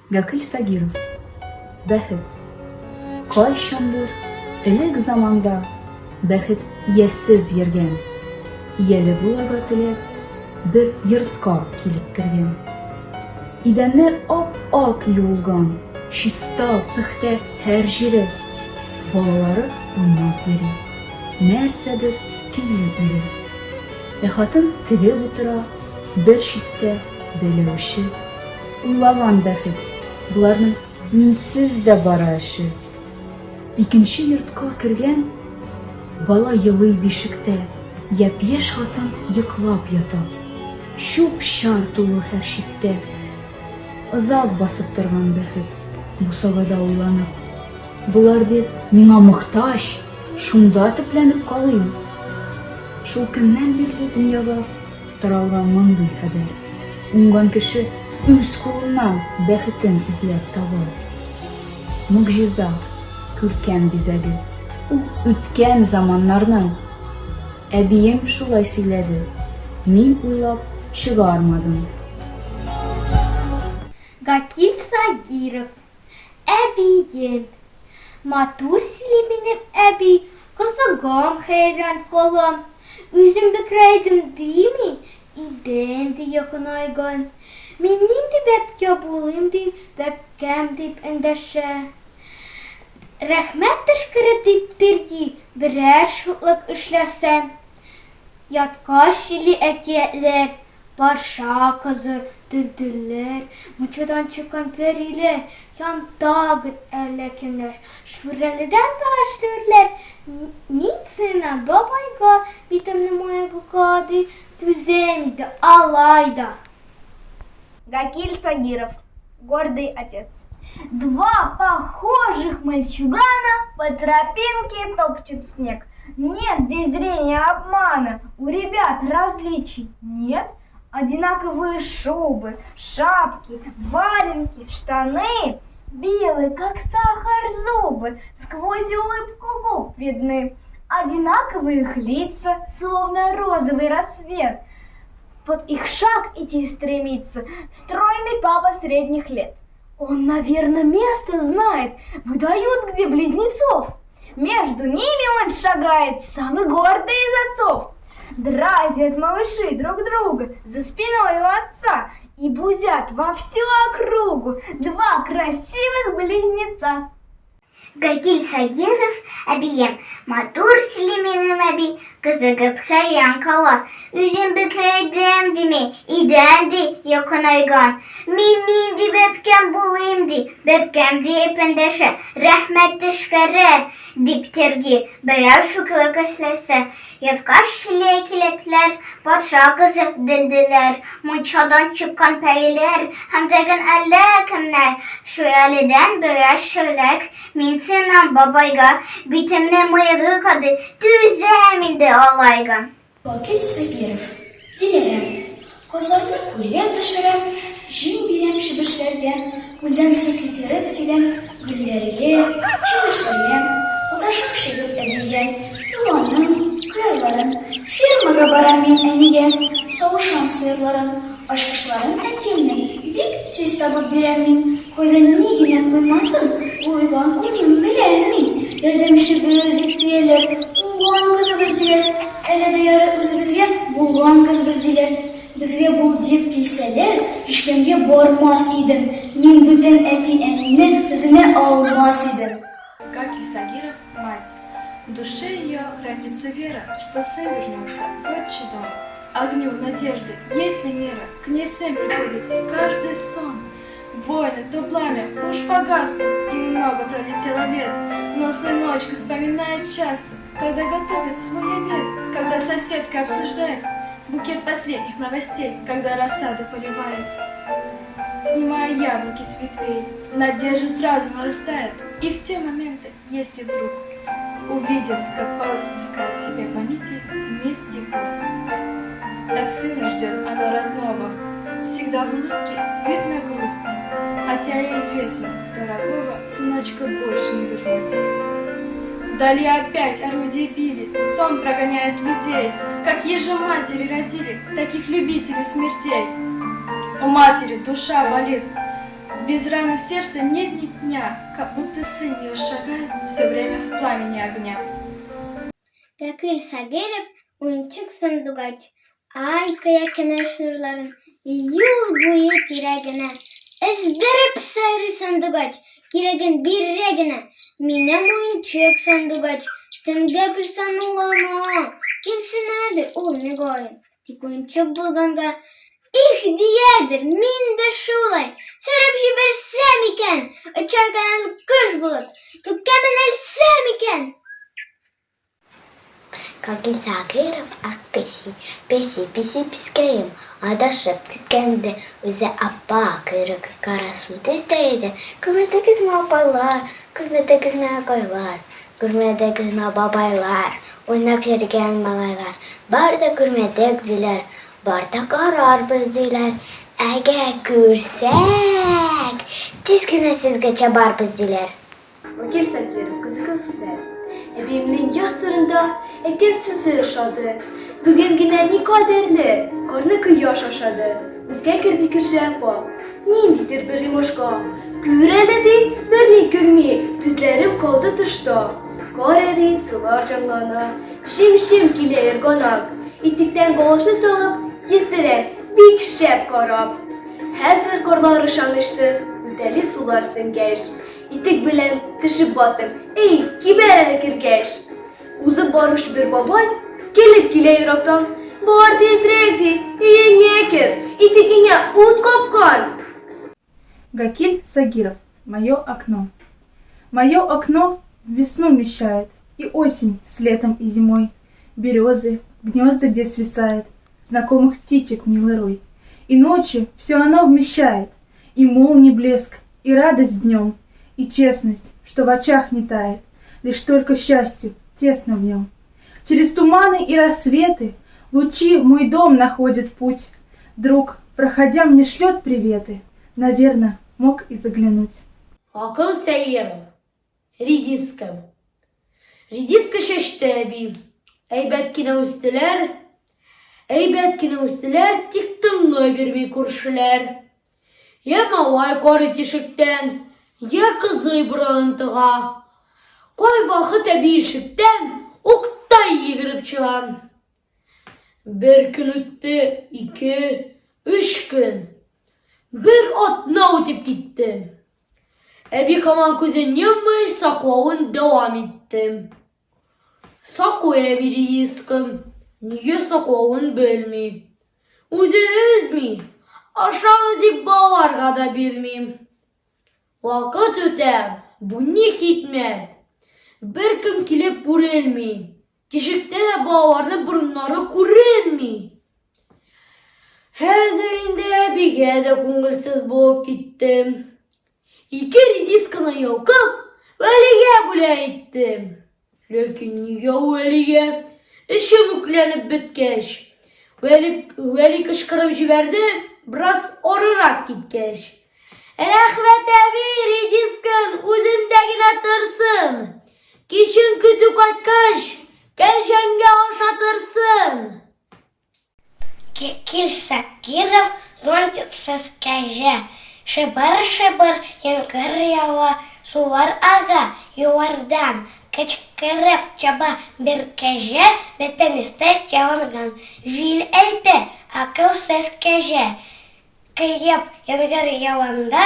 Гакил Сагиров. Бәхет. Кайчандыр элек заманда бәхет иясез йөргән, ияле булырга теләп, бер йортка килеп кергән. Идәннәр ап-ак юылган, чиста, пөхтә һәр җире. Балалары уйнап йөри, нәрсәдер көйләп йөри. Хатын тегеп утыра, бер читтә бәйләүче. Уйлаган бәхет, буларның минсез дә бара эше. Икенче йортка кергән, бала елый бишектә, япь-яшь хатын йоклап ята. Чуп-чар тулы һәр чиктә. Озак басып торган бәхет, бусагада уйланып. Булар дип, миңа мохтаҗ, шунда төпләнеп калыйм. Шул көннән бирле дөньяга таралган мондый хәбәр. Уңган кеше үз кулыннан бәхетен эзләп табар. Мөгъҗиза, күркәм бизәге, ул үткән заманнарның. Әбием шулай сөйләде, мин уйлап чыгармадым. Гакил Сагиров. Әбием. Матур сөйли минем әби, кызыгам хәйран калам. Үзем бөкрәйдем дими, идән ди якынайган. Мин нинди бәпкә булыйм ди, бәпкәм дип эндәшә. Рәхмәт төшкере дип тирги, берәр шутлык эшләсәм. Ятка сөйли әкиятләр, патша кызы, дүлдүлләр, мунчадан чыккан пәриләр, янтагы әллә кемнәр. Шүрәледән тараштырлар, мин сына бабайга, битемне моягыга ди, түзәм иде, алай да. Гакил Сагиров. Гордый отец. Два похожих мальчугана по тропинке топчут снег. Нет здесь зрения обмана, у ребят различий нет. Одинаковые шубы, шапки, валенки, штаны, белые, как сахар, зубы, сквозь улыбку губ видны. Одинаковые их лица, словно розовый рассвет. Под их шаг идти стремится стройный папа средних лет. Он, наверное, место знает, выдают где близнецов. Между ними он шагает, самый гордый из отцов. Дразнят малыши друг друга за спиной у отца и бузят во всю округу два красивых близнеца. Гакил Сагиров әбием, матур сөйли минем әби, кызыгып хәйран кала. Үзем бөкрәйдем диме, идән ди якынайган. Мин нинди бәпкәм булыйм ди, бәпкәм дип эндәшә. Рәхмәт төшкере дип тирги, берәр шутлык эшләсә. Ятка сөйли әкиятләр, патша кызы, дүлдүлләр, мунчадан чыккан пәриләр, һәм тагын әллә кемнәр. Шүрәледән берәр шөрләк, мин сына бабайга, битемне моягыга ди, түзәм инде алайга. Гакил Сагиров. Диләрәм, козларны күлгә төшерәм, җиң бирәм чебешләргә, күлдән су китереп сөйләм, гөлләргә, чебешләргә, уташып чыгып әбигә, суганым, кыярларын, фермага барам мин әнигә, савышам сыерларын, ачкычларын әтиемнең, бик тиз табып бирәм мин, кайдан ни генә куймасын, уйган уйын беләм мин. Ярдәмчебез дип сөяләр, булган кызыбыз диләр, әле дә яры үзебезгә булган кызыбыз диләр. Безгә бул дип килсәләр, һичкемгә бармас идем. Мин бүтән әти-әнине үземә алмас идем. Гакил Сагиров, мать. В душе ее хранится вера, что сын вернется в отчий дом. Огню надежды есть ли мера, к ней сын приходит в каждый сон. Войны, то пламя уж погасло, и много пролетело лет, но сыночка вспоминает часто, когда готовит свой обед, когда соседка обсуждает букет последних новостей, когда рассаду поливает. Снимая яблоки с ветвей, надежда сразу нарастает, и в те моменты, если вдруг увидит, как пауз спускает себе по нити мисс Егорка. Так сына ждет она родного, всегда в улыбке видно грусть, хотя и известно, дорогого сыночка больше не вернуть. Вдали опять орудия били, сон прогоняет людей, какие же матери родили таких любителей смертей. У матери душа болит, Без раны в сердце нет ни дня, как будто сын ее шагает все время в пламени огня. Gakil Sagirov oyuncak sandıgaç. Ay kaya kemer şnurların yıl boyu tiregine. Ezdirip sarı sandıgaç. Kiregen bir regine. Minem oyuncak sandıgaç. Tenge bir sanılana. Kimse nedir o ne gayet. Tik oyuncak bulganga. İh diyedir min de şulay. Serap jibersem iken. Açarken kış bulut. Kökemen elsem iken. Gakil Sagirov akpesi, pisi piskeyim. Ada şeptit kendi üze abba kırık kara su testeydi. Kırmete kızma abaylar, kırmete kızma agaylar, kırmete kızma babaylar. Oynap yergen malaylar, barda kırmete diler, barda karar bizdiler. Ege görsek, tizgine sizge çabar bizdiler. Gakil Sagirov kızıkıl süzer. Ebeğimnin yastırında eken sözü yaşadı. Bugün yine ne kaderli, karnı kıyaş aşadı. Bizge kirdi kirşepa, nindidir bir limuşka. Güreledi, beni görmeye, gözlerim kaldı tışta. Karedi, sular canlana, şim kile erganak. İtikten galoşlu salıp, yizdirep, bir şep karap. Hazır karlar ışanışsız, müteli sularsın geç. İtik bilen tışıp battım, ey kiberele kirgeç. Uzun barış bir baban, gelip gile Irak'tan. Bağır tezrekti, yenge kir, itikine ut kapkan. Гакиль Сагиров. Мое окно. Мое окно весну вмещает, и осень с летом и зимой. Березы, гнезда, где свисает, знакомых птичек милый рой. И ночи все оно вмещает, и молний блеск, и радость днем, и честность, что в очах не тает, лишь только счастью тесно в нем. Через туманы и рассветы лучи в мой дом находят путь. Друг, проходя, мне шлет приветы, наверно, мог и заглянуть. Akıl Sagirov. Редиска. Редиска şeştebi. Eybetkine üstüler tiktinga bir kurşular. Ya mavay karı tişikten, ya kızı bırağıntığa. Koy vakit ebişikten, uktay yigirip çıvan. Bir gün öttü, 2, 3 gün. Bir atna ötüp gittim. Ebi kaman kuzenim saklavın devam ettim. Sakoya biri yıskım, niye saklavın bölmeyim. Üzme, aşağı zip bavarga da bilmeyim. Vakit öter, bu ne hikmet. Bir kim kilip burelmeyim. Kişikte de bavarını burunları kurelmeyim. Hazırında bir kere kungulsuz boğup gittim. İki rediskana yakıp veliye bile ettim. Lakin niye veliye işim yüklenip bitkeş. Veli kışkırıp jiberdi, biraz orarak gitkeş. Rahmet abi rediskan üzündekine tırsın. Kişin kütük atkaş, gelşenge aşatırsın. Gakil Sagirov зонтится скажа. Шибар, янгар ява, сувар ага, юардан. Качкарап чаба bir каже, метенисте чаванган. Жил эйте, акыл сес каже. Каяп янгар яванда,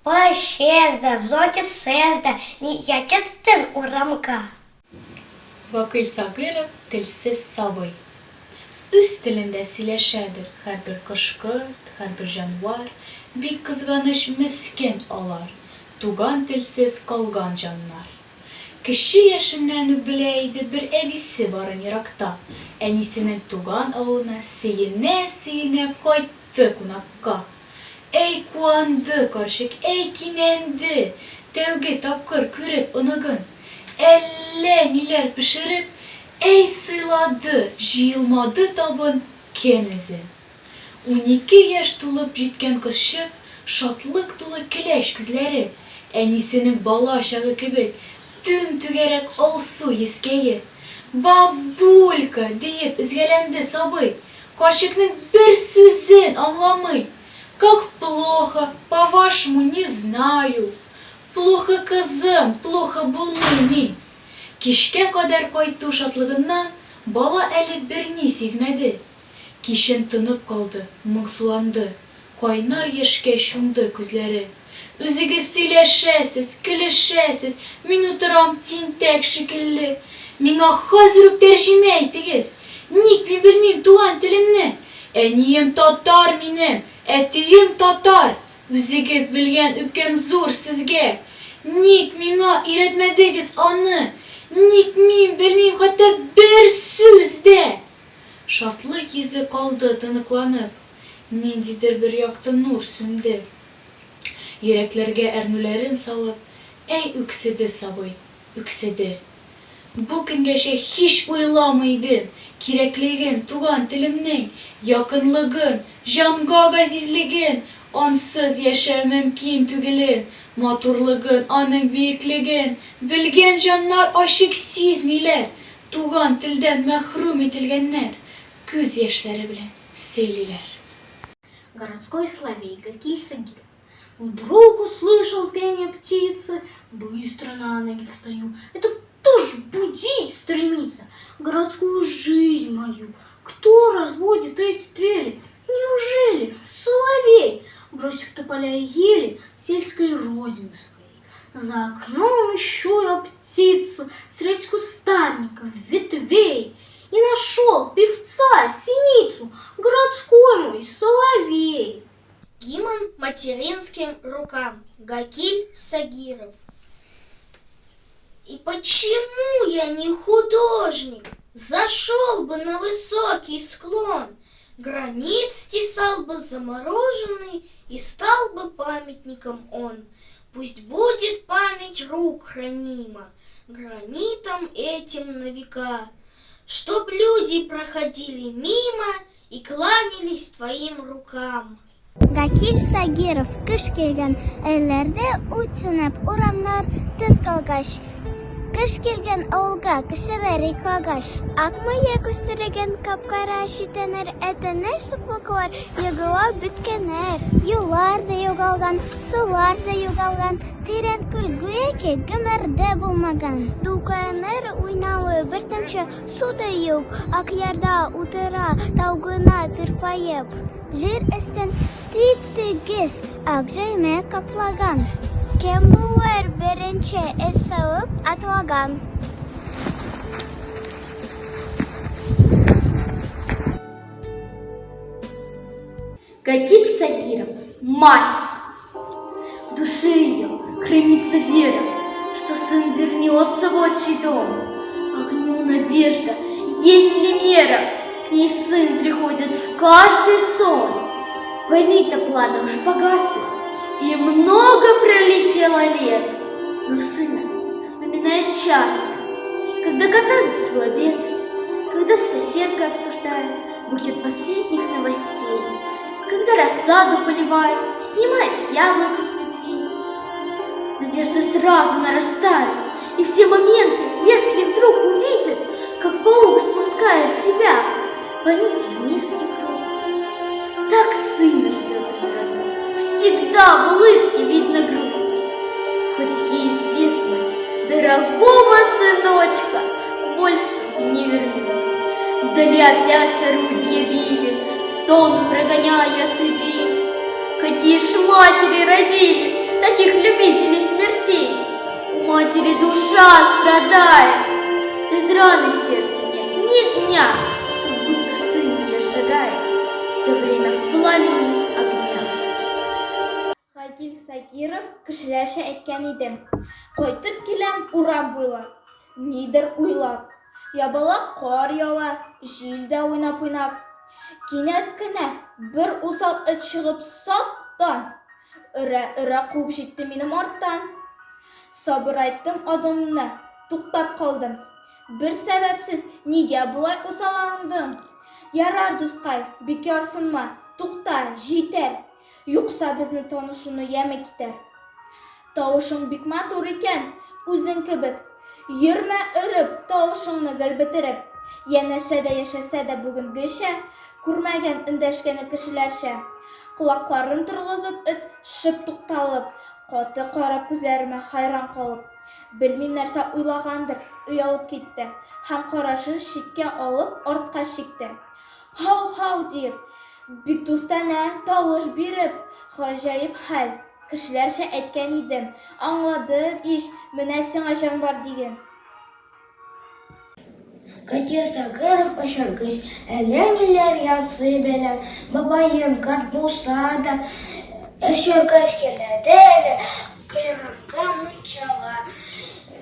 пашезда, зонтит сезда, не ячаттын урамка. Gakil Sagirov tilsiz sabıy. Üst dilinde sileşedir her bir kışkırt, her bir canvar, bir kızganış miskin olar, tugan tilsiz kalgan canlar. Kişi yaşından bileydi bir evisi varın Irak'ta, enisinin tugan oğluna siyine koydu kunakka. Ey kuandı karışık, ey kinendi, tevgi tapkır kürüp ınıgın, elle niler pişirip, ey sıyladı, jıyılmadı tabın kenizi. 12 yaş tulup jitken kızşık, şatlık dolu kileş gözleri, enisinin bala aşağı gibi, tüm tügerek olsu yiskeyi. Babulka deyip izgelendi sabıy, karşıkının bir sözün anlamay. Как плохо, по-вашему, не знаю. Плохо кызым, плохо булмый. Кишке кадәр кайту шатлыгыннан бала әле берни сизмәде. Кичен тынып калды, моңсуланды. Кайнар яшькә чумды күзләре. Үзегез сөйләшәсез, көлешәсез, мин утырам тинтәк шикелле. Миңа хәзер үк тәрҗемә итегез. Ник мин белмим туган телемне? Әнием татар минем, әтием татар. Үзегез белгән үпкәм зур сезгә. Ник миңа өйрәтмәдегез аны? Ник мин белмим хәтта бер сүз дә? Шатлык йөзе калды тыныкланып. Ниндидер бер якты нур сүнде. Йөрәкләргә әрнүләрен салып, әй үкседе сабый, үкседе. Бу көнгәчә һич уйламый идем кирәклеген туган телемнең, якынлыгын, җанга газизлеген, ансыз яшәү мөмкин түгелен, матурлыгын, аның биеклеген, белгән җаннар ачык сизмиләр, туган телдән мәхрүм ителгәннәр, күз яшьләре белән сөйлиләр. Городской соловей Гакиль Сагиров. Вдруг услышал пение птицы, быстро на ноги встаю. Это кто ж будить стремится городскую жизнь мою? Кто разводит эти трели? Неужели соловей, бросив тополя и ели сельской родины своей? За окном ищу я птицу средь кустарников, ветвей, и нашел певца, синицу, городской мой соловей. Гимн материнским рукам. Гакиль Сагиров. И почему я не художник? Зашел бы на высокий склон, гранит стесал бы замороженный, и стал бы памятником он. Пусть будет память рук хранима гранитом этим на века, чтоб люди проходили мимо и кланялись твоим рукам. Гакиль Сагиров кыш келген айларда утсынып урамнар тып калгач. Кыш келген ауылга кешеләр йоклагач. Ак мыек үстереген капкара шитәнер әтәнәр суклыклар егылып беткәннәр. Юллар да югалган, сулар да югалган, тирән күл гүяки гомердә булмаган. Дуканнар уйнавы бер тамчы су да юк, ак ярда утыра таугына тырпаеп. Жир өстен тип-тигез ак җәймә каплаган. Кем булыр беренче эс салып атлаган. Гакиль Сагиров. Мать! В душе ее хранится вера, что сын вернется в отчий дом. Огню надежда, есть ли мера? К ней сын приходит в каждый сон. Войны-то пламя уж погасли, и много пролетело лет. Но сына вспоминает часто, когда готовится в обед, когда с соседкой обсуждает букет последних новостей, когда рассаду поливает, снимает яблоки с ветвей. Надежда сразу нарастает, и в те моменты, если вдруг увидит, как паук спускает себя по нити в низкий круг, так сына ждет он родной. Всегда в улыбке видно грусть, хоть ей известно, дорогого сыночка больше не вернуть. Вдали опять орудия били, сон прогоняя от людей. Какие ж матери родили таких любителей смертей? У матери душа страдает, без раны сердца нет ни дня, как будто сын ее шагает все время в пламени огня. Гакиль Сагиров кешеләрчә әйткән идем. Кайтып киләм урам буйлап, нидер уйлап. Ябыла кар ява, җил дә уйнап. Кинәт кенә бер усал эт чыгып саттан, өрә куып җитте минем арттан. Сабырайттым адымны, туктап калдым. Бер сәбәпсез нигә булай усаландым? Ярар, дускай, бик ярсынма, тукта, җитәр. Юкса безне танышуны яме китәр. Тавышың бик матур икән, үзең кебек. Йөрмә өреп, тавышыңны гел бетереп. Янәшә дә яшәсә дә бүгенгечә, күрмәгән эндәшкәне кешеләрчә. Колакларын торгызып, эт шып тукталып, каты карап күзләремә хайран калып. Белмим нәрсә уйлагандыр, оялып китте. Һәм карашын читкә алып, артка чикте. Һау-һау дип, бик дустана тавыш биреп, гаҗәеп хәл. Кешеләрчә әйткән идем, аңладым иш, менә сиңа җан бар диген. Гакил Сагиров очыргыч, әллә ниләр ясый белә, бабаем карт булса да, очыргыч киләде әле, койрыкка мунчала,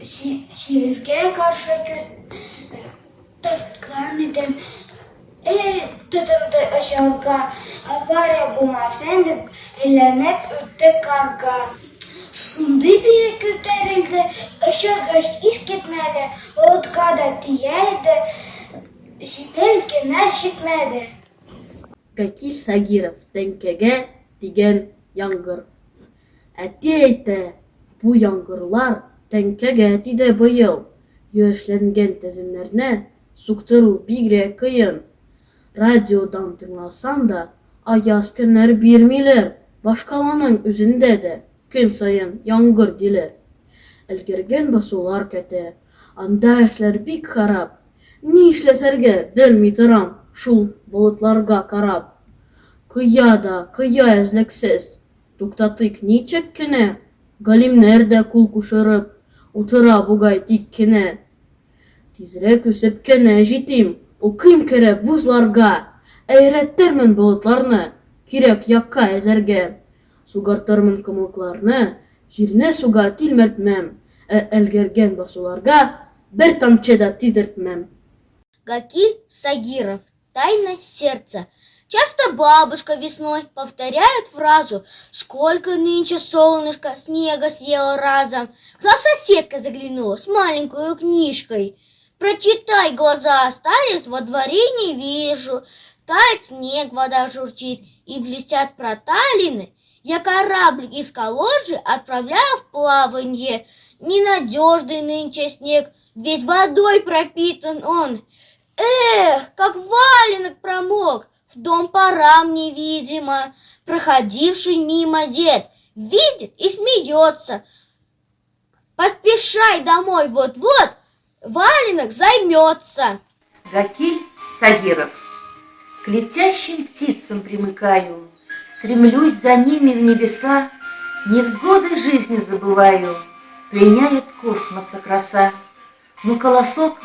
ширкә каршы тоткан идем, тотынды очырга, авария булмасын дип, әйләнеп үтте карга. Шундый биек күтәрелде, очыргыч искитмәде, болытка да тияйде, җибел генә җитмәде. Гакил Сагиров тәңкәгә тигән яңгыр. Әти әйтә, бу яңгырлар тәңкәгә тиде быел. Яшьләнгән тәземнәрне суктыру бигрәк кыен. Радиодан тыңласам да, аяз көннәр бирмиләр, башкаланың үзендә дә көн сайын яңгыр диләр. Элгәргән басулар кәтә, анда эшләр бик харап. Ни эшләтергә белми торам шул болытларга карап. Кыя да, кыя эзлексез, туктатыйк ничек кенә, галимнәр дә кул кушырып, утыра бугай тик кенә. Тизрәк үсеп кенә җитим, укыйм кереп вузларга, әйрәттермен болытларны, кирәк якка әзәргә. Сугартырмын кымлыкларны, җирне суга тилмертмәм, элгәргән басуларга бер тамчы да тидертмәм. Гакил Сагиров. Тайна сердца. Часто бабушка весной повторяет фразу: «Сколько нынче солнышко снега съело разом». К нам соседка заглянула с маленькой книжкой. «Прочитай, глаза остались, во дворе не вижу. Тает снег, вода журчит, и блестят проталины. Я кораблик из калоши отправляю в плаванье. Ненадежный нынче снег, весь водой пропитан он. Эх, как валенок промок, в дом пора мне, видимо». Проходивший мимо дед видит и смеется. «Поспешай домой, вот-вот валенок займется». Гакиль Сагиров. К летящим птицам примыкаю, стремлюсь за ними в небеса, невзгоды жизни забываю, пленяет космоса краса. Но колосок,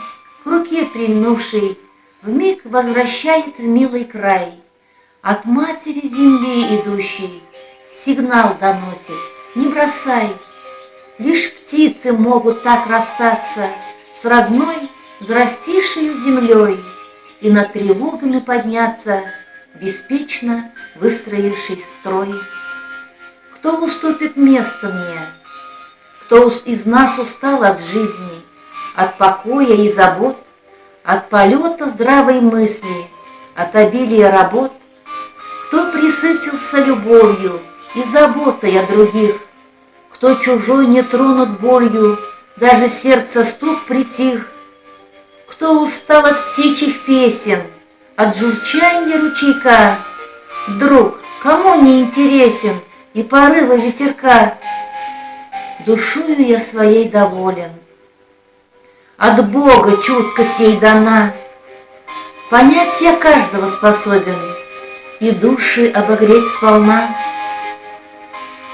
к руке прильнувший, вмиг возвращает в милый край. От матери земли идущей сигнал доносит: не бросай. Лишь птицы могут так расстаться с родной, взрастившей землей, и над тревогами подняться, беспечно выстроившись в строй. Кто уступит место мне? Кто из нас устал от жизни, от покоя и забот, от полета здравой мысли, от обилия работ? Кто присытился любовью и заботой о других? Кто чужой не тронут болью, даже сердце стук притих? Кто устал от птичьих песен, от журчания ручейка? Друг, кому не интересен и порывы ветерка? Душою я своей доволен, от Бога чутко сей дана. Понять я каждого способен и души обогреть сполна.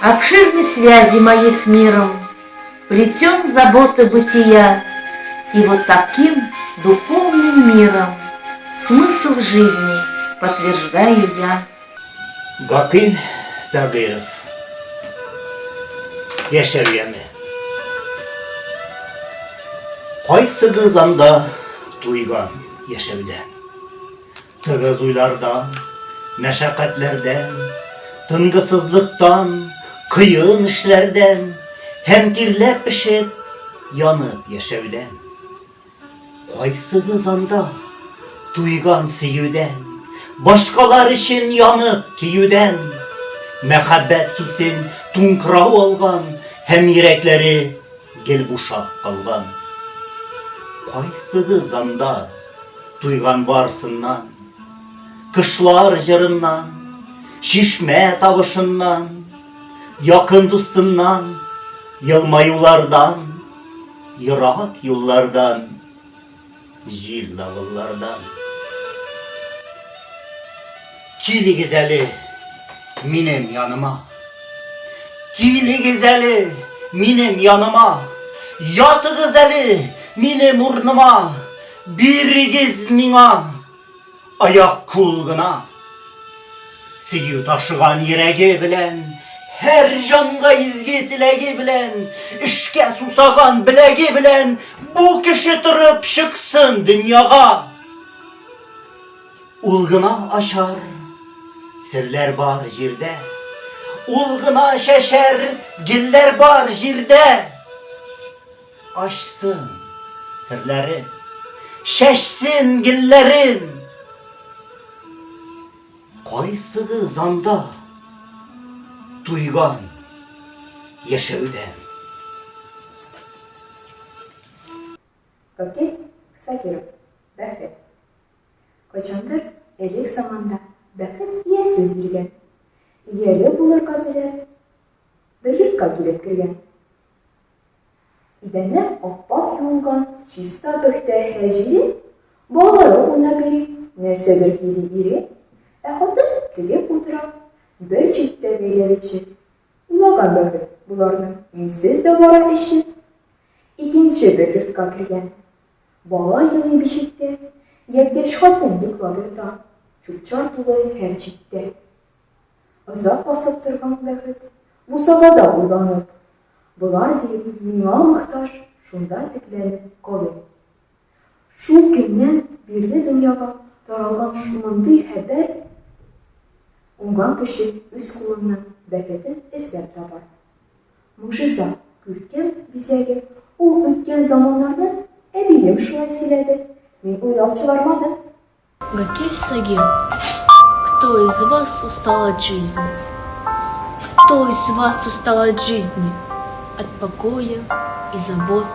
Обширны связи мои с миром, плетен заботы бытия, и вот таким духовным миром смысл жизни подтверждаю я. Гакил Сагиров. Яшәү. Кайсы анда туйган яшәүдән, тыгыз уйлардан, мәшәкатьләрдән, тынгысызлыктан, кыен эшләрдән, һәм тирләп пешеп, янып яшәүдән. Кайсы анда туйган сөюдән, башкалар өчен янып киюдән, мәхәббәт хисен туңкырау алган, һәм йөрәкләре гел бушап калган. Кайсыгыз анда туйган барсыннан, кышлар җырыннан, Şişme tavışından, yakın dostumdan, yılmayulardan, yırak yollardan, jil dağıllardan. Kili güzeli minem yanıma, kili güzeli minem yanıma, yatı güzeli minem urnuma, bir giz mina, ayak kulguna. Siyu taşıgan yüreği bilen, her canğa izgi tilegi bilen, işke susagan bilegi bilen, bu kişi tırıp çıksın dünyaga. Ulgına aşar, sirler bar jirde, ulgına şeşer, giller bar jirde. Aşsın sirleri, şeşsin gillerin. Qaysı zanda duygan yaşaudem. Gakil Sagirov, Бәхет. Кайчандыр элек заманда бәхет иясез йөргән. Ияле булырга теләп, бер йортка килеп кергән. Идәннән аппак юлган чиста бөхтә һәҗире, балалары уйнап йөри, нәрсәдер кили ире. Хатын тегеп утыра, бер читтә бәйләп ичеп. Уйлаган Бәхет буларның минсез дә бара ише. Икенче бер йортка кергән. Бала елый бишектә, япь-яшь хатын йоклап ята, чүп-чар тулы һәр читтә. Озак басып торган Бәхет бусагада уйланып, булар дип миңа мохтаҗ шунда текләнеп калыйм. Шул көннән бирле дөньяга таралган шундый хәбәр уңган кеше үз кулыннан бәхетен эзләп табар. Мужиза, күркәм бизәге, ул үткән заманнарны әбием шулай сөйләде. Мин уйлап чыгармадым. Гакель Сагиров, кто из вас устал от жизни? Кто из вас устал от жизни? От покоя и забот,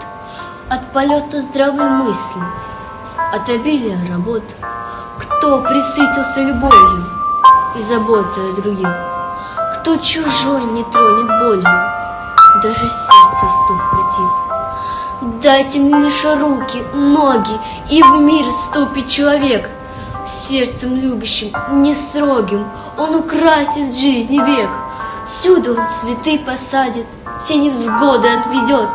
от полета здравой мысли, от обилия работ. Кто присытился любовью и заботой о других? Кто чужой не тронет болью, даже сердце стук притих? Дайте мне лишь руки, ноги, и в мир вступит человек. Сердцем любящим, не строгим, он украсит жизни век. Всюду он цветы посадит, все невзгоды отведет,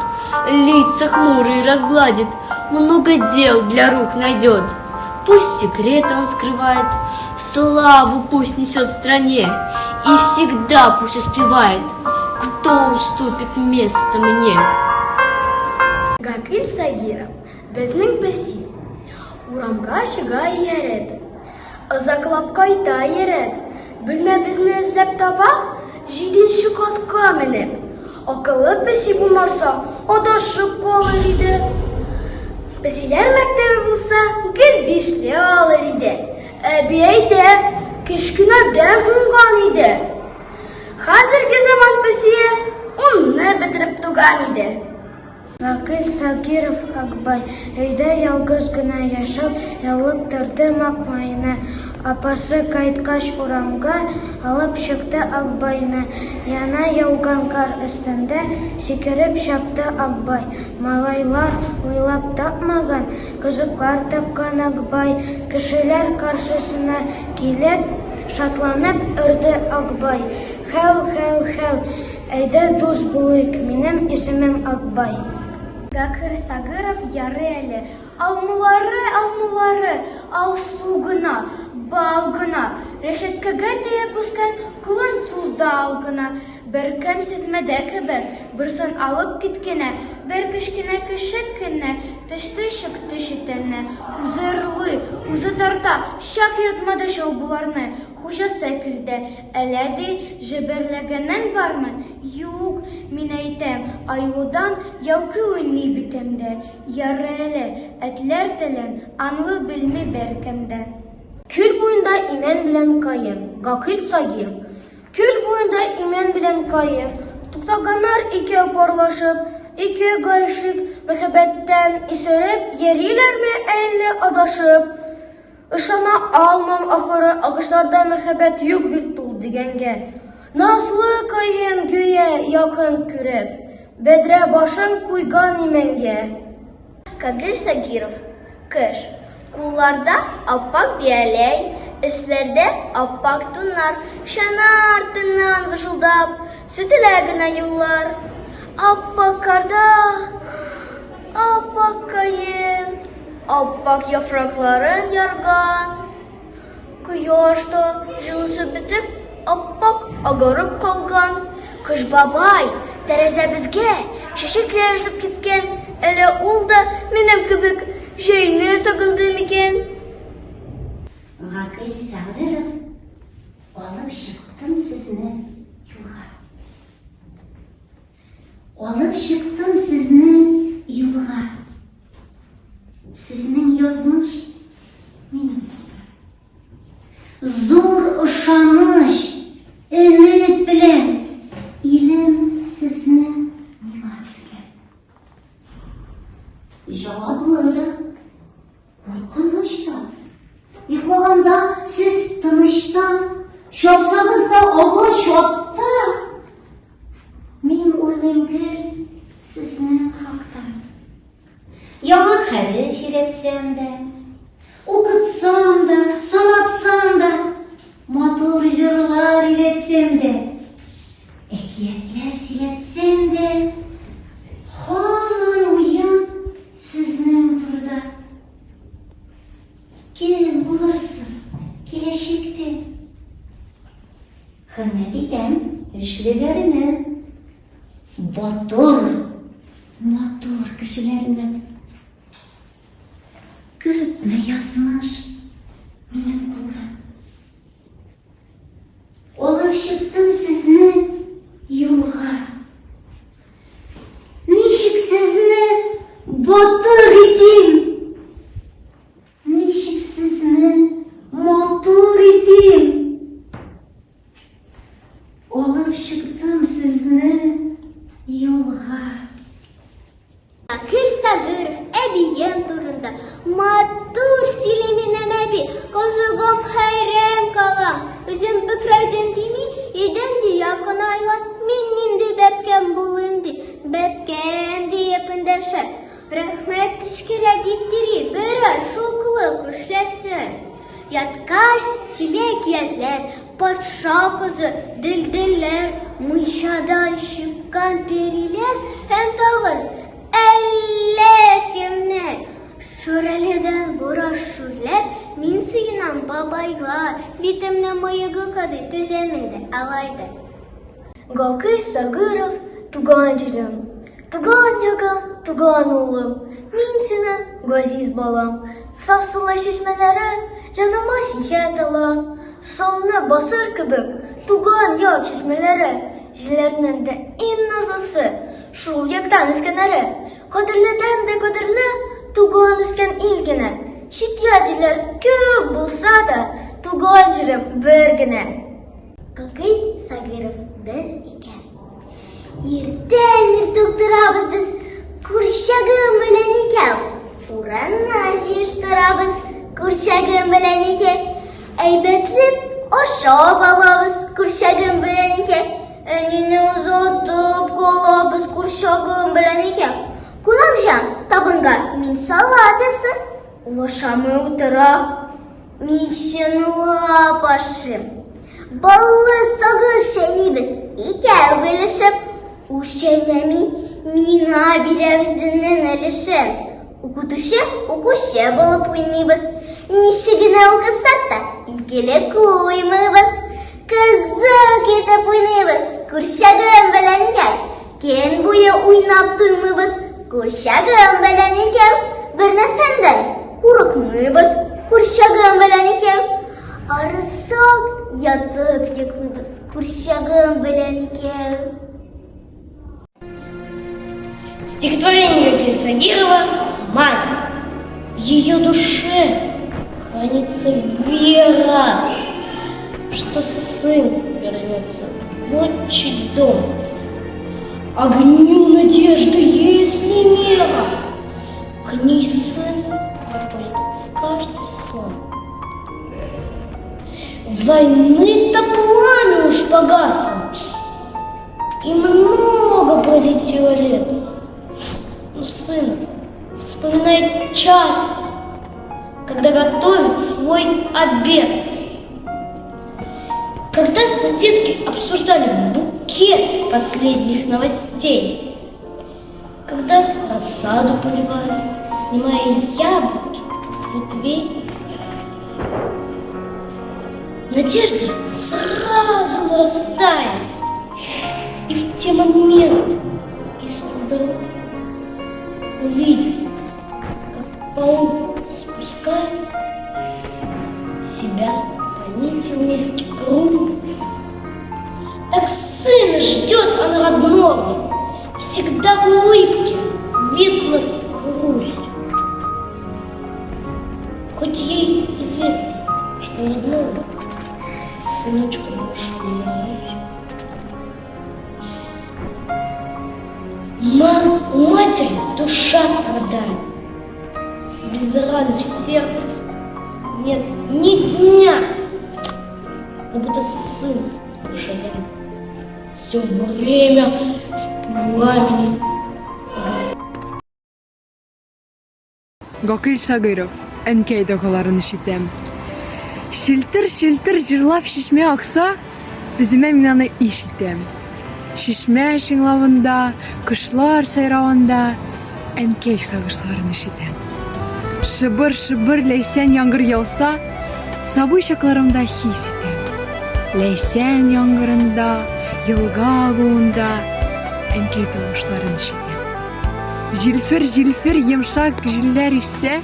лица хмурые разгладит, много дел для рук найдет. Пусть секреты он скрывает, славу пусть несет стране, и всегда пусть успевает, кто уступит место мне. Гакиль Сагиров, безнең бәси, урамга чыга иярәп, озаклап кайта иярәп, бүлмәбезне эзләп таба, 7нче катка менеп. Акыллы бәси булмаса, адашып калыр иде. Бәсиләр мәктәбе булса, гел 5 алыр иде. Әби әйтә, кечкенәдән уңган иде. Хәзерге заман бәсие 10-ны бетереп туган иде. Гакиль Сагиров Акбай, өйдә ялгыз гына яшәп, ялып торды макмайны. Апасы кайткач урамга алып чыкты Акбайны. Яна яуган кар өстендә сикереп чапты Акбай. Малайлар уйлап тапмаган, кызыклар тапкан Акбай. Кешеләр каршысына килеп, шатланып өрде Акбай. Хәү, хәү, хәү, әйдә дус булыйк, минем исемем Акбай. Гакиль Сагиров яры әле, алмулары, алсу гына, бал гына, рәшәткәгә тиеп үскән кулын сузда ал гына. Бер кем сизмәдә кебек, берсен алып киткәнә, бер кечкенә кешек кенә, төште чыкты читәннә. Үзе ырлый, үзе тарта, чак йөртмәде шул буларны. Хуҗа сәкелдә, әллә ди җибәрләгәннән бармы? Юк, мин әйтәм, аюдан ялкы уйный битемдә. Яры әле, әтләр телен, анлы белми беркемдә. Күл буенда имән белән каен, Гакиль Сагиров. Күл буенда имән белән каен, туктаганнар икәү парлашып, ике гайшык мәхәббәттән исереп, йөриләрме әллә адашып? Ышана алмам ахыры, агышларда мәхәббәт юк бит ул degenge. Nazlı kayın göğe yakın kürep, bedre başın kuygan imenge. Kagil Sagirov, kış. Kullarda appak biyeley, üstlerde appak tunlar, şana ardından vışıldap, sütülegine yıllar. Appak karda, appak kayın, appak yaprakların yargan. Kıyaşta jılısı bitip, appak agarıp kalgan. Kış babay, tereze bizge, şişekler zıp gitken, ele ol da menem kibik şeyini sakındığım iken. Gakil Sagirov, olib çıktım sizni yolga. Olib çıktım sizni yolga. Sizning yozmuş mening zo'r ishonish, umid bilan ilm sizni menga bergan. Javoblar qo'rqinchdan, yig'laganda siz tinchdan, shopsag'izda og'ir shodda. Men o'zimga sizni haqdan yangi xarid yaratsamda, o'qitsam da, sanatsam da, motor jurlar yaratsam da, ekiyatlar silatsam da, hamon o'yin sizning turda. Kim bo'lursiz kelajakda? Hurmat etam ishlarini, botur, motor kishilarini. Ko'pmi yozmish mening qo'lim. Olib chiqdim sizni yo'lga. Nechuk sizni botur edim, nechuk sizni motor edim. Olib chiqdim sizni yo'lga. Gakil Sagirov abiyem turunda matur sileminem abi kozugum hayran kalam özüm bükraydım dimi yedendi yakın aylan minindi bepken bulundu bepken diye pındaşak rahmet tişkire diktiri birer şoklu kuşlasın yatkаш silek yetler patşa kızı dildiller mıyşadan şıkkan periler hem tağın Әлләкемнәк шүрәледән бураш шүрләп, мин сыйнам бабайга, битемне мыйыгы кады түзәмендә алайды. Гакил Сагиров, туган җирем, туган ягым, туган улым, мин синең газиз балам. Саф сулы чишмәләре җаныма сихәт ала, солны басыр кебек, туган як чишмәләре, җилләрнең дә иң назлысы, шул яктан искәнәре. Кадерледән дә кадерле, туган үскән ил генә. Чит-ят күп булса да, туган җирем бер генә. Gakil Sagirov biz икән. Иртән туктырабыз без күрчәгем белән икән. Уранна җыштырабыз күрчәгем белән икән. Әйбәтләп ашап алабыз күрчәгем белән икән. Әнине озатып калабыз күрчәгем белән икән. Кунакҗан табынга мин салат ясый. Улашамы утыра. Мин чынлап ашыйм. Баллы сагыз шәйнибез икәү белешеп. Ул шәйнәми миңа бирәбезеннән өлешен. Укытучы булып уйныйбыз. Ничегенә укысак та икеле куймыйбыз. Кызык итеп уйныйбыз. Күрчәгем белән икән. Кен буе уйнап туймыйбыз. Күрчәгем белән икән. Бер нәрсәдән курыкмыйбыз. Күрчәгем белән икән. Арысак ятып йоклыйбыз. Күрчәгем белән икән. Стихотворение Гакиля Сагирова «Мать». В ее душе хранится вера, что сын вернется в отчий дом. Огню надежды есть не мера, к ней сын приходит в каждый сон. Войны-то пламя уж погасло, и много пролетело лет. Но сын вспоминает часто, когда готовит свой обед. Когда соседки обсуждали букет последних новостей, когда рассаду поливали, снимая яблоки с ветвей, надежда сразу нарастает, и в те моменты Иисус вдруг, увидев, как паук спускает себя по нити в низкий круг, так сына ждет она родного, всегда в улыбке видно грусть. Хоть ей известно, что родного сыночку больше не вернуть. У матери душа страдает, без раны в сердце нет ни дня, как будто сын выживает все время в пламени. Гакил Сагиров, әнкәй доғаларын ишетәм. Шилтер җырлап шишмә акса, үземә мин аны ишетәм. Шишмә шыңлавында, кошлар сайравында, әнкәй сагышларын ишетәм. Шыбыр ләйсән яңгыр яуса, сабый чакларымда хис итәм. Ләйсән яңгырында, елга агуында, әнкәй тавышларын ишетәм. Җилфер йомшак җилләр исә,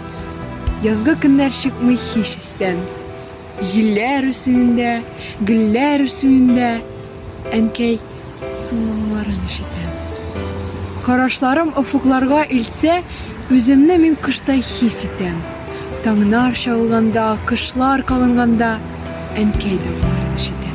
язгы көннәр чыкмый һич истән. Җилләр үсүендә, гөлләр үсүендә, әнкәй сулауларын ишетәм. Карашларым офыкларга илтсә, үземне мин кыштай хис итәм. Таңнар чагылганда, кышлар калынганда, әнкәй доғаларын ишетәм.